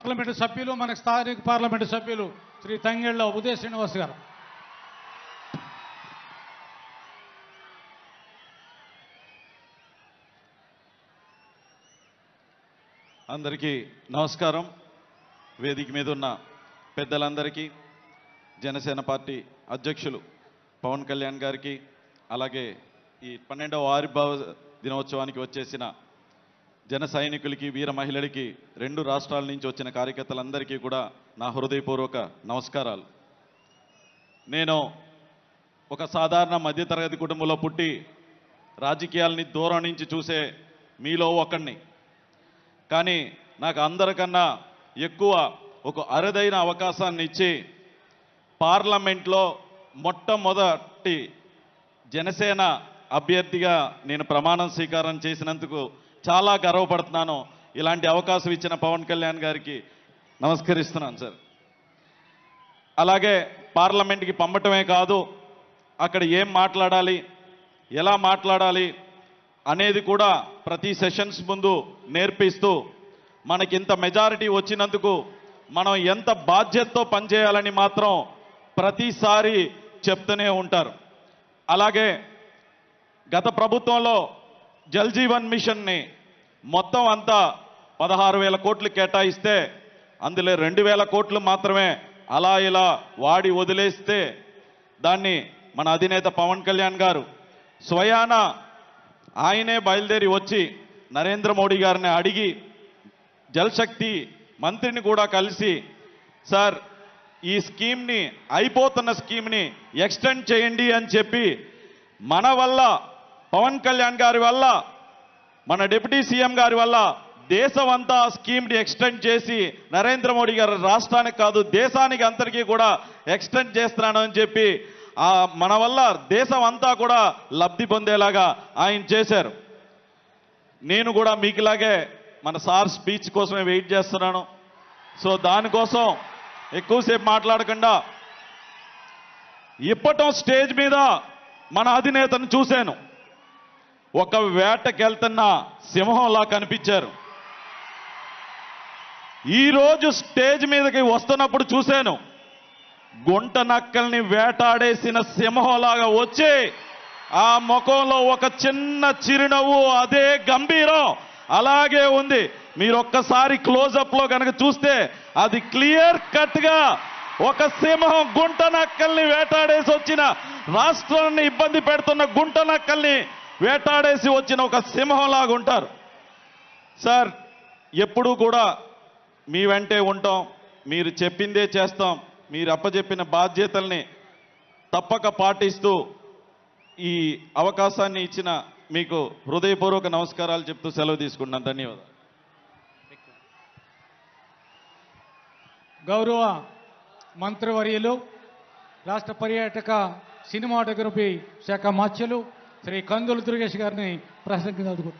Parliament సభ్యులు మన స్థానిక పార్లమెంటు సభ్యులు శ్రీ తంగెళ్ళ ఉదయ శ్రీనివాస్ గారు. అందరికీ నమస్కారం. వేదిక మీద ఉన్న పెద్దలందరికీ, జనసేన పార్టీ అధ్యక్షులు పవన్ కళ్యాణ్ గారికి, అలాగే ఈ 12వ ఆవిర్భావ దినోత్సవానికి వచ్చేసిన జన సైనికులకి, వీర మహిళలకి, 2 రాష్ట్రాల నుంచి వచ్చిన కార్యకర్తలందరికీ కూడా నా హృదయపూర్వక నమస్కారాలు. నేను ఒక సాధారణ మధ్యతరగతి కుటుంబంలో పుట్టి రాజకీయాలని దూరం నుంచి చూసే మీలో ఒకడిని. కానీ నాకు అందరికన్నా ఎక్కువ ఒక అరుదైన అవకాశాన్ని ఇచ్చి పార్లమెంట్లో మొట్టమొదటి జనసేన అభ్యర్థిగా నేను ప్రమాణం స్వీకారం చేసినందుకు చాలా గర్వపడుతున్నాను. ఇలాంటి అవకాశం ఇచ్చిన పవన్ కళ్యాణ్ గారికి నమస్కరిస్తున్నాను సార్. అలాగే పార్లమెంట్కి పంపటమే కాదు, అక్కడ ఏం మాట్లాడాలి, ఎలా మాట్లాడాలి అనేది కూడా ప్రతి సెషన్స్ ముందు నేర్పిస్తూ, మనకింత మెజారిటీ వచ్చినందుకు మనం ఎంత బాధ్యతతో పనిచేయాలని మాత్రం ప్రతిసారి చెప్తూనే ఉంటారు. అలాగే గత ప్రభుత్వంలో జల్ జీవన్ మిషన్ని మొత్తం అంతా 16,000 కోట్లు కేటాయిస్తే అందులో 2,000 కోట్లు మాత్రమే అలా ఇలా వాడి వదిలేస్తే దాన్ని మన అధినేత పవన్ కళ్యాణ్ గారు స్వయాన ఆయనే బయలుదేరి వచ్చి నరేంద్ర మోడీ గారిని అడిగి జలశక్తి మంత్రిని కూడా కలిసి, సార్ ఈ స్కీమ్ని, అయిపోతున్న స్కీమ్ని ఎక్స్టెండ్ చేయండి అని చెప్పి, మన వల్ల, పవన్ కళ్యాణ్ గారి వల్ల, మన డిప్యూటీ సీఎం గారి వల్ల దేశం అంతా స్కీమ్ని ఎక్స్టెండ్ చేసి నరేంద్ర మోడీ గారు రాష్ట్రానికి కాదు దేశానికి అందరికీ కూడా ఎక్స్టెండ్ చేస్తున్నాను అని చెప్పి మన వల్ల దేశం అంతా కూడా లబ్ధి పొందేలాగా ఆయన చేశారు. నేను కూడా మీకులాగే మన సార్ స్పీచ్ కోసమే వెయిట్ చేస్తున్నాను. సో దానికోసం ఎక్కువసేపు మాట్లాడకుండా ఇప్పటం స్టేజ్ మీద మన అధినేతను చూశాను. ఒక వేటకెళ్తున్న సింహంలా కనిపించారు. ఈరోజు స్టేజ్ మీదకి వస్తున్నప్పుడు చూశాను, గుంట నక్కల్ని వేటాడేసిన సింహంలాగా వచ్చి ఆ ముఖంలో ఒక చిన్న చిరునవ్వు, అదే గంభీరం అలాగే ఉంది. మీరు ఒక్కసారి క్లోజప్లో కనుక చూస్తే అది క్లియర్ కట్గా ఒక సింహం గుంట నక్కల్ని వేటాడేసి వచ్చిన, రాష్ట్రాన్ని ఇబ్బంది పెడుతున్న గుంట నక్కల్ని వేటాడేసి వచ్చిన ఒక సింహంలాగా ఉంటారు. సార్ ఎప్పుడూ కూడా మీ వెంటే ఉంటాం, మీరు చెప్పిందే చేస్తాం, మీరు అప్పచెప్పిన బాధ్యతల్ని తప్పక పాటిస్తూ ఈ అవకాశాన్ని ఇచ్చిన మీకు హృదయపూర్వక నమస్కారాలు చెప్తూ సెలవు తీసుకుంటున్నాను. ధన్యవాదాలు. గౌరవ మంత్రివర్యులు, రాష్ట్ర పర్యాటక సినిమాటోగ్రఫీ శాఖ మాత్యులు శ్రీ కందుల దుర్గేష్ గారిని ప్రసంగించారు.